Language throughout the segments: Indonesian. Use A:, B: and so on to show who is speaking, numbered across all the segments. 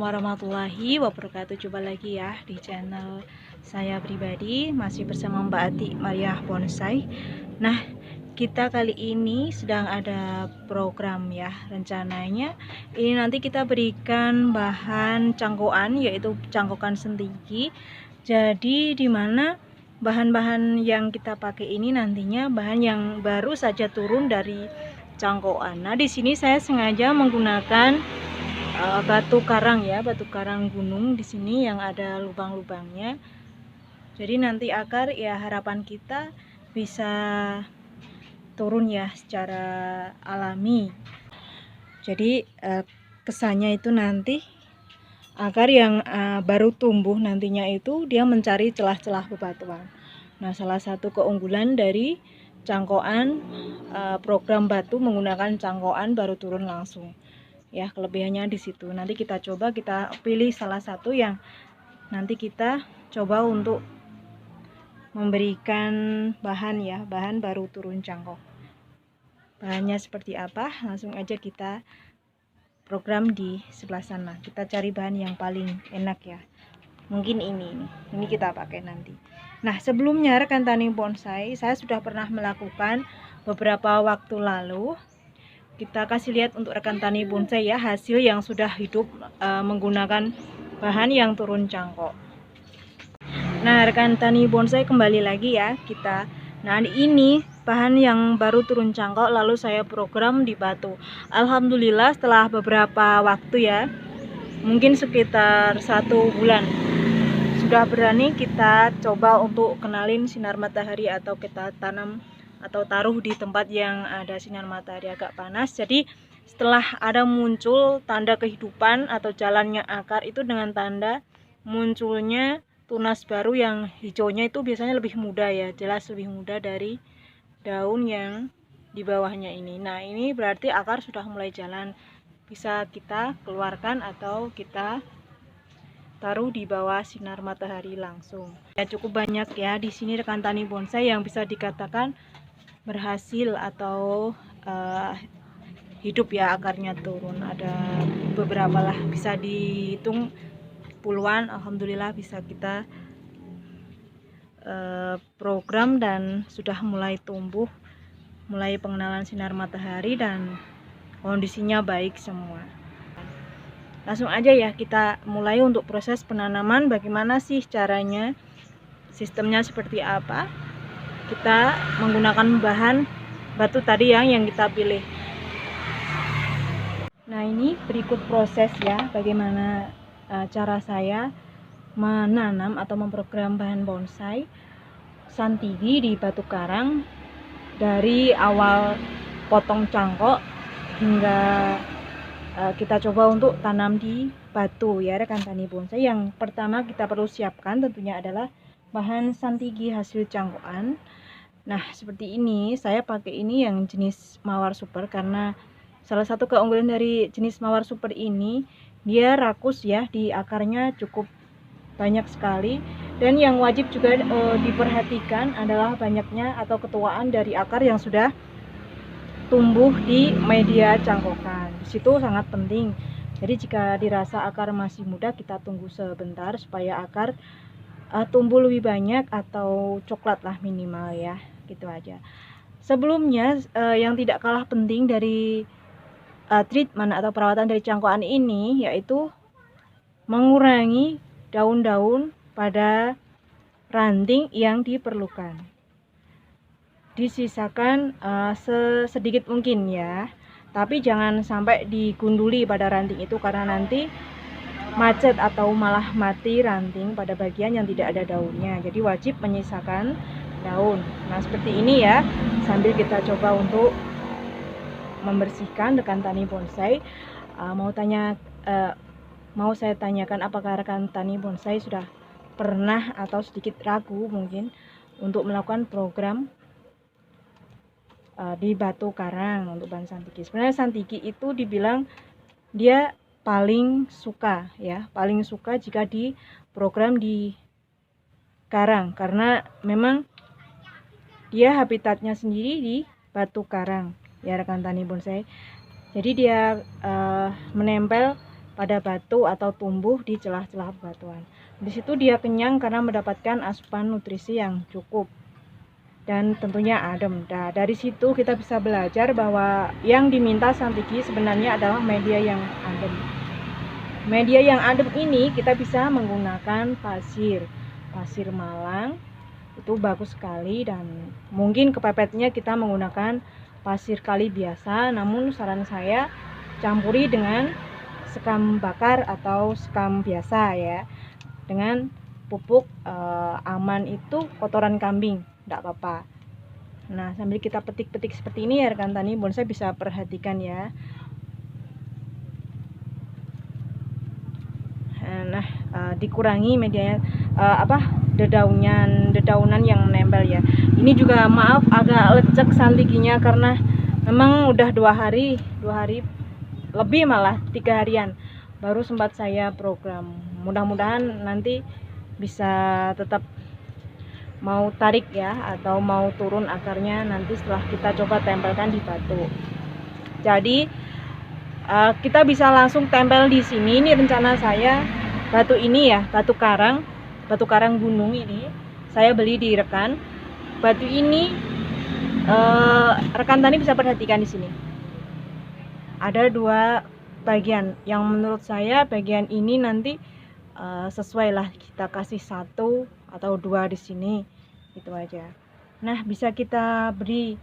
A: warahmatullahi wabarakatuh. Coba lagi ya di channel saya pribadi, masih bersama Mbak Ati Mariah Bonsai. Nah, kita kali ini sedang ada program ya. Rencananya ini nanti kita berikan bahan cangkokan, yaitu cangkokan sentigi. Jadi dimana bahan-bahan yang kita pakai ini nantinya bahan yang baru saja turun dari cangkokan. Nah, di sini saya sengaja menggunakan batu karang ya, batu karang gunung di sini yang ada lubang-lubangnya. Jadi nanti akar ya harapan kita bisa turun ya secara alami. Jadi kesannya itu nanti akar yang baru tumbuh nantinya itu dia mencari celah-celah bebatuan. Nah, salah satu keunggulan dari cangkokan program batu menggunakan cangkokan baru turun langsung. Ya, kelebihannya di situ. Nanti kita coba, kita pilih salah satu yang nanti kita coba untuk memberikan bahan ya, bahan baru turun cangkok. Bahannya seperti apa? Langsung aja kita program di sebelah sana. Kita cari bahan yang paling enak ya. Mungkin ini kita pakai nanti. Nah, sebelumnya rekan tani bonsai, saya sudah pernah melakukan beberapa waktu lalu. Kita kasih lihat untuk rekan tani bonsai ya, hasil yang sudah hidup menggunakan bahan yang turun cangkok. Nah, rekan tani bonsai, kembali lagi ya kita. Nah, ini bahan yang baru turun cangkok lalu saya program di batu. Alhamdulillah setelah beberapa waktu ya, mungkin sekitar 1 bulan, sudah berani kita coba untuk kenalin sinar matahari atau kita tanam atau taruh di tempat yang ada sinar matahari agak panas. Jadi setelah ada muncul tanda kehidupan atau jalannya akar itu dengan tanda munculnya tunas baru yang hijaunya itu biasanya lebih muda ya, jelas lebih muda dari daun yang di bawahnya ini. Nah, ini berarti akar sudah mulai jalan, bisa kita keluarkan atau kita taruh di bawah sinar matahari langsung. Ya, cukup banyak ya di sini rekan tani bonsai yang bisa dikatakan berhasil atau hidup ya, akarnya turun. Ada beberapa lah, bisa dihitung puluhan. Alhamdulillah bisa kita program dan sudah mulai tumbuh, mulai pengenalan sinar matahari dan kondisinya baik semua. Langsung aja ya kita mulai untuk proses penanaman. Bagaimana sih caranya, sistemnya seperti apa. Kita menggunakan bahan batu tadi yang kita pilih. Nah, ini berikut proses ya, bagaimana cara saya menanam atau memprogram bahan bonsai santigi di batu karang dari awal potong cangkok hingga kita coba untuk tanam di batu ya rekan tani bonsai. Yang pertama kita perlu siapkan tentunya adalah bahan santigi hasil cangkokan. Nah, seperti ini, saya pakai ini yang jenis mawar super karena salah satu keunggulan dari jenis mawar super ini, dia rakus ya, di akarnya cukup banyak sekali. Dan yang wajib juga diperhatikan adalah banyaknya atau ketuaan dari akar yang sudah tumbuh di media cangkokan. Di situ sangat penting. Jadi jika dirasa akar masih muda, kita tunggu sebentar supaya akar tumbuh lebih banyak atau coklat lah minimal ya, gitu aja. Sebelumnya yang tidak kalah penting dari treatment atau perawatan dari cangkokan ini yaitu mengurangi daun-daun pada ranting yang diperlukan. Disisakan sedikit mungkin ya, tapi jangan sampai digunduli pada ranting itu karena nanti macet atau malah mati ranting pada bagian yang tidak ada daunnya. Jadi wajib menyisakan daun. Nah, seperti ini ya, sambil kita coba untuk membersihkan rekan tani bonsai. Mau saya tanyakan, apakah rekan tani bonsai sudah pernah atau sedikit ragu mungkin untuk melakukan program di batu karang untuk bahan santigi. Sebenarnya santigi itu dibilang dia paling suka ya, paling suka jika di program di karang karena memang dia habitatnya sendiri di batu karang ya rekan tani bonsai. Jadi dia menempel pada batu atau tumbuh di celah-celah batuan. Di situ dia kenyang karena mendapatkan asupan nutrisi yang cukup dan tentunya adem. Nah, dari situ kita bisa belajar bahwa yang diminta sang tiki sebenarnya adalah media yang adem. Media yang adem ini kita bisa menggunakan pasir malang, itu bagus sekali, dan mungkin kepepetnya kita menggunakan pasir kali biasa, namun saran saya campuri dengan sekam bakar atau sekam biasa ya, dengan pupuk aman itu kotoran kambing, tidak apa-apa. Nah, sambil kita petik-petik seperti ini ya rekan tani bonsai, bisa perhatikan ya. Nah, dikurangi medianya dedaunan yang menempel ya. Ini juga maaf agak lecek santikinya karena memang udah 2 hari lebih, malah 3 harian baru sempat saya program. Mudah-mudahan nanti bisa tetap mau tarik ya, atau mau turun akarnya nanti setelah kita coba tempelkan di batu. Jadi kita bisa langsung tempel di sini. Ini rencana saya, batu ini ya, batu karang gunung ini saya beli di rekan. Batu ini rekan tani bisa perhatikan di sini ada 2 bagian yang menurut saya bagian ini nanti sesuai lah kita kasih 1 atau 2 di sini, itu aja. Nah, bisa kita beri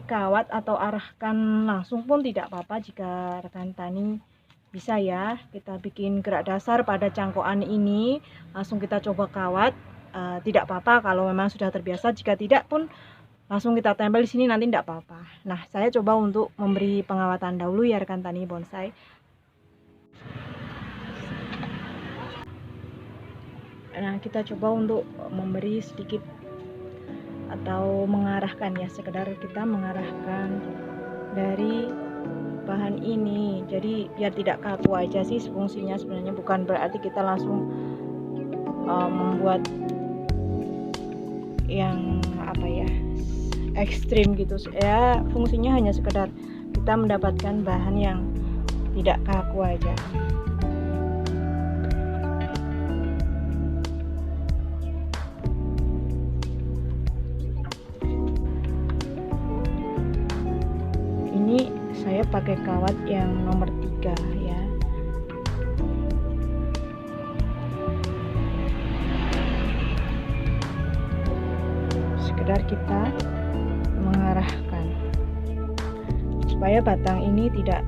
A: kawat atau arahkan langsung pun tidak apa-apa jika rekan tani bisa ya. Kita bikin gerak dasar pada cangkokan ini, langsung kita coba kawat, tidak apa-apa kalau memang sudah terbiasa. Jika tidak pun langsung kita tempel di sini nanti tidak apa-apa. Nah, saya coba untuk memberi pengawatan dahulu ya rekan tani bonsai. Nah, kita coba untuk memberi sedikit atau mengarahkan ya, sekedar kita mengarahkan dari bahan ini, jadi biar tidak kaku aja sih fungsinya sebenarnya, bukan berarti kita langsung membuat yang ekstrim gitu ya. Fungsinya hanya sekedar kita mendapatkan bahan yang tidak kaku aja. Ini saya pakai kawat yang nomor 3 ya. Sekedar kita mengarahkan supaya batang ini tidak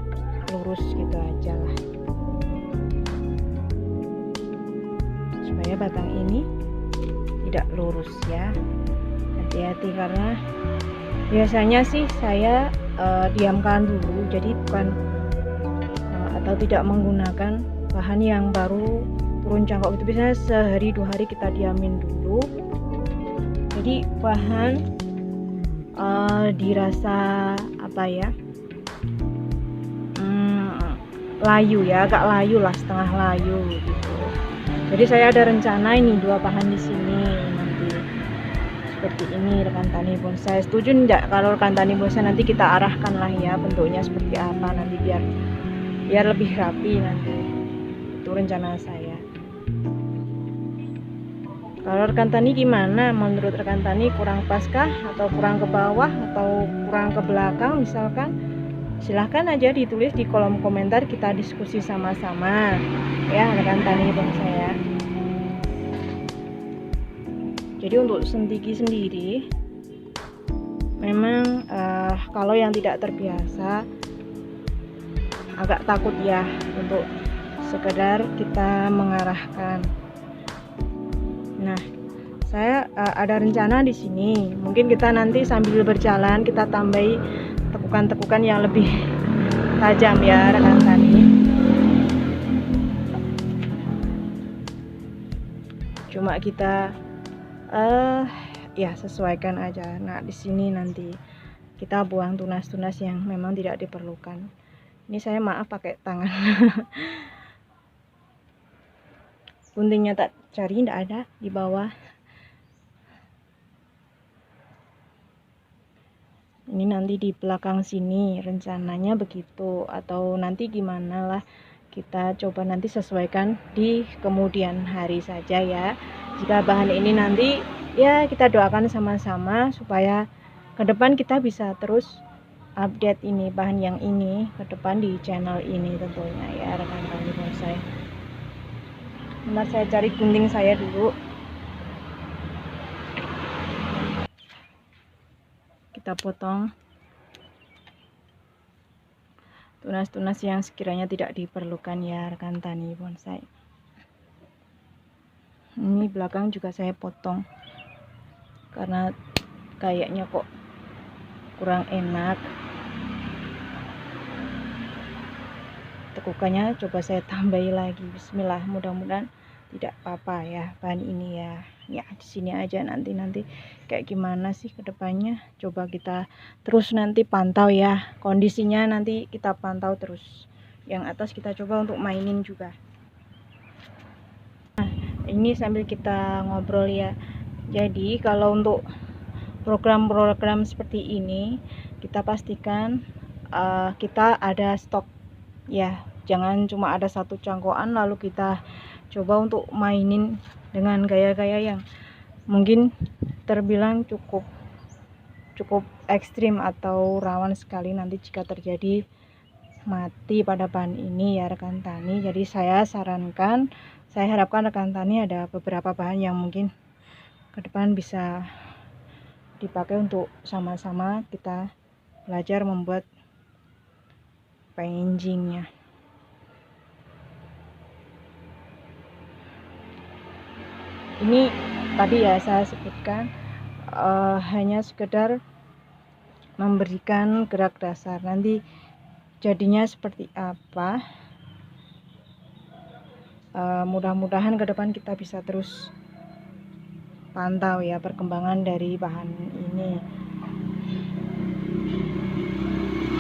A: lurus gitu aja lah. Supaya batang ini tidak lurus ya. Hati-hati karena biasanya sih saya diamkan dulu, jadi bukan atau tidak menggunakan bahan yang baru turun cangkok itu. Biasanya sehari 2 hari kita diamin dulu, jadi bahan dirasa layu ya, agak layu lah, setengah layu gitu. Jadi saya ada rencana ini 2 bahan di sini nanti seperti ini rekan tani bonsai. Setuju enggak kalau rekan tani bonsai nanti kita arahkan lah ya bentuknya seperti apa nanti biar lebih rapi nanti. Itu rencana saya. Kalau rekan tani gimana? Menurut rekan tani kurang paskah atau kurang ke bawah atau kurang ke belakang misalkan? Silahkan aja ditulis di kolom komentar, kita diskusi sama-sama ya rekan tani bonsai ya. Jadi untuk sentiki sendiri memang kalau yang tidak terbiasa agak takut ya untuk sekedar kita mengarahkan. Nah, saya ada rencana di sini. Mungkin kita nanti sambil berjalan kita tambahi tekukan-tekukan yang lebih tajam ya rekan tani. Cuma kita ya sesuaikan aja. Nah, di sini nanti kita buang tunas-tunas yang memang tidak diperlukan. Ini saya maaf pakai tangan. Guntingnya tak cari, tidak ada di bawah. Ini nanti di belakang sini rencananya begitu, atau nanti gimana lah kita coba nanti sesuaikan di kemudian hari saja ya. Jika bahan ini nanti ya kita doakan sama-sama supaya ke depan kita bisa terus update ini bahan yang ini ke depan di channel ini tentunya ya rekan tani bonsai. Bentar saya cari gunting saya dulu. Kita potong tunas-tunas yang sekiranya tidak diperlukan ya rekan tani bonsai. Ini belakang juga saya potong karena kayaknya kok kurang enak. Tekukannya coba saya tambahi lagi. Bismillah, mudah-mudahan tidak apa-apa ya bahan ini ya. Ya di sini aja, nanti kayak gimana sih ke depannya coba kita terus nanti pantau ya, kondisinya nanti kita pantau terus. Yang atas kita coba untuk mainin juga. Nah, ini sambil kita ngobrol ya. Jadi kalau untuk program-program seperti ini kita pastikan kita ada stok ya, jangan cuma ada satu cangkokan lalu kita coba untuk mainin dengan gaya-gaya yang mungkin terbilang cukup ekstrim atau rawan sekali nanti jika terjadi mati pada bahan ini ya rekan tani. Jadi saya sarankan, saya harapkan rekan tani ada beberapa bahan yang mungkin ke depan bisa dipakai untuk sama-sama kita belajar membuat packagingnya. Ini tadi ya saya sebutkan hanya sekedar memberikan gerak dasar, nanti jadinya seperti apa mudah-mudahan ke depan kita bisa terus pantau ya perkembangan dari bahan ini.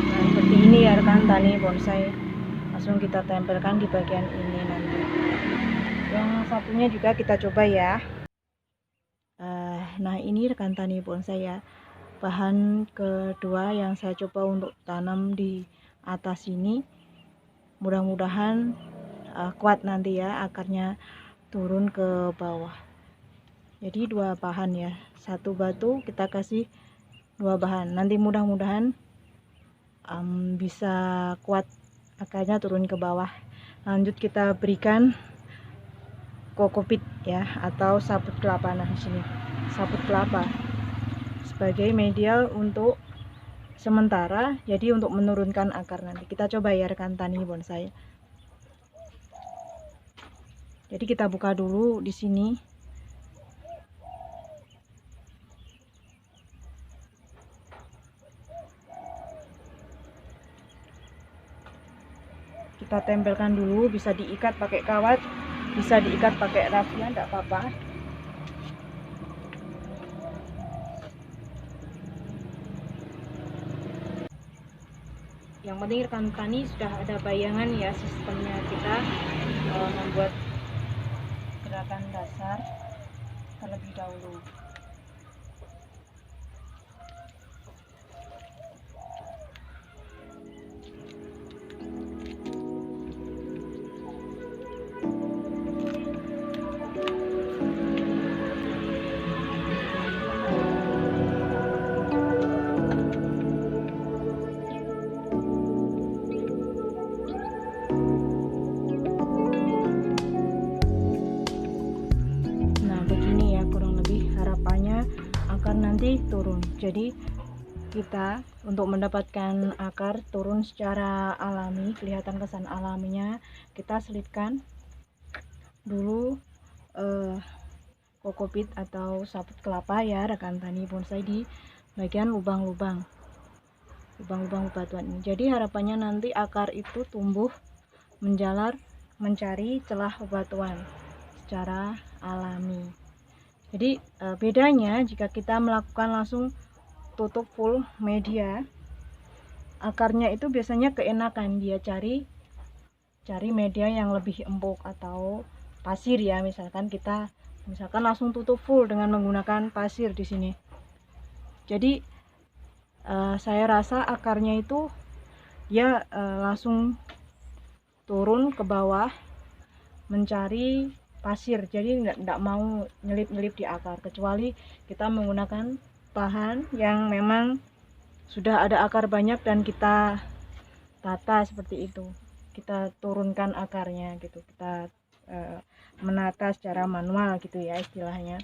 A: Nah seperti ini ya rekan tani bonsai, langsung kita tempelkan di bagian ini nanti. Yang satunya juga kita coba ya. Nah ini rekan tani bonsai ya, bahan kedua yang saya coba untuk tanam di atas ini. Mudah-mudahan kuat nanti ya akarnya turun ke bawah. Jadi dua bahan ya, satu batu kita kasih dua bahan, nanti mudah-mudahan bisa kuat akarnya turun ke bawah. Lanjut kita berikan kokopit ya atau sabut kelapa. Nah di sini sabut kelapa sebagai media untuk sementara, jadi untuk menurunkan akar nanti. Kita coba ya rekan tani bonsai. Jadi kita buka dulu di sini. Kita tempelkan dulu, bisa diikat pakai kawat, bisa diikat pakai rafia, tidak apa-apa. Yang penting rekan tani sudah ada bayangan ya sistemnya kita membuat gerakan dasar terlebih dahulu. Nanti turun. Jadi kita untuk mendapatkan akar turun secara alami, kelihatan kesan alaminya, kita selipkan dulu kokopit atau sabut kelapa ya rekan tani bonsai di bagian lubang-lubang bebatuan ini. Jadi harapannya nanti akar itu tumbuh menjalar mencari celah bebatuan secara alami. Jadi bedanya jika kita melakukan langsung tutup full media, akarnya itu biasanya keenakan dia cari media yang lebih empuk atau pasir ya. Misalkan langsung tutup full dengan menggunakan pasir di sini. Jadi saya rasa akarnya itu dia langsung turun ke bawah mencari pasir, jadi tidak mau nyelip-nyelip di akar, kecuali kita menggunakan bahan yang memang sudah ada akar banyak dan kita tata seperti itu, kita turunkan akarnya gitu, kita menata secara manual gitu ya istilahnya.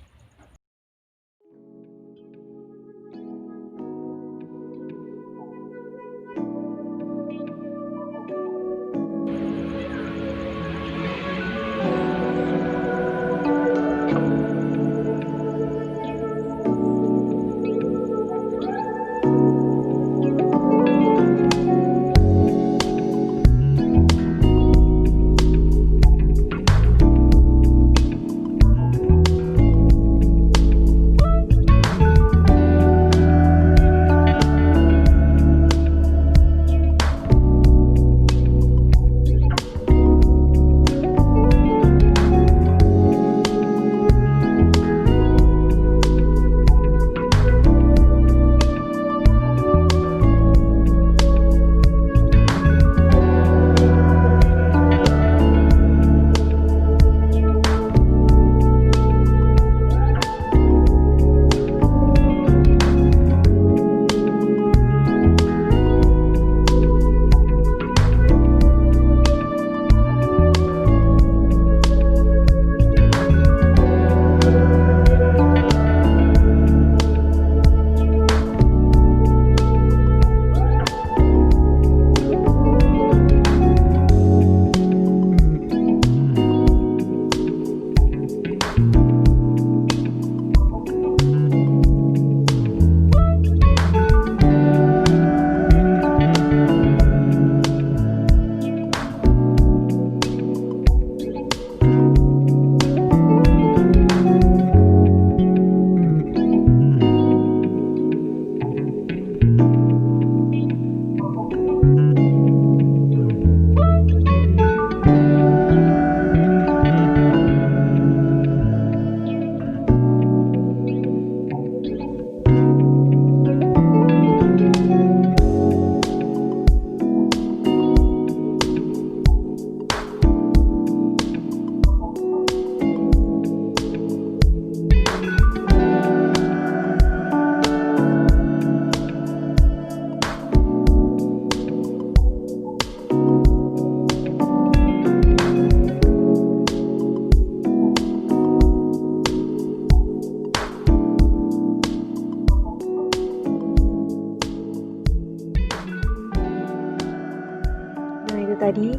A: Nah itu tadi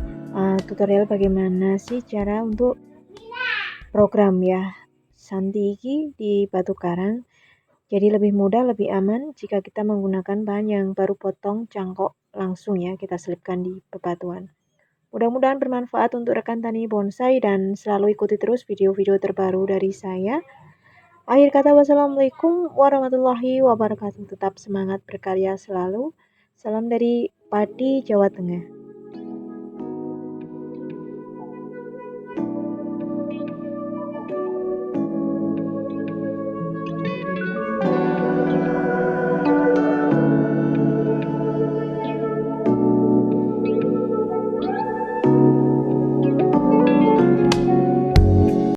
A: tutorial bagaimana sih cara untuk program ya Santi di batu karang. Jadi lebih mudah, lebih aman jika kita menggunakan bahan yang baru potong cangkok langsung ya, kita selipkan di bebatuan. Mudah-mudahan bermanfaat untuk rekan tani bonsai dan selalu ikuti terus video-video terbaru dari saya. Akhir kata, wassalamualaikum warahmatullahi wabarakatuh. Tetap semangat berkarya selalu. Salam dari Pati, Jawa Tengah.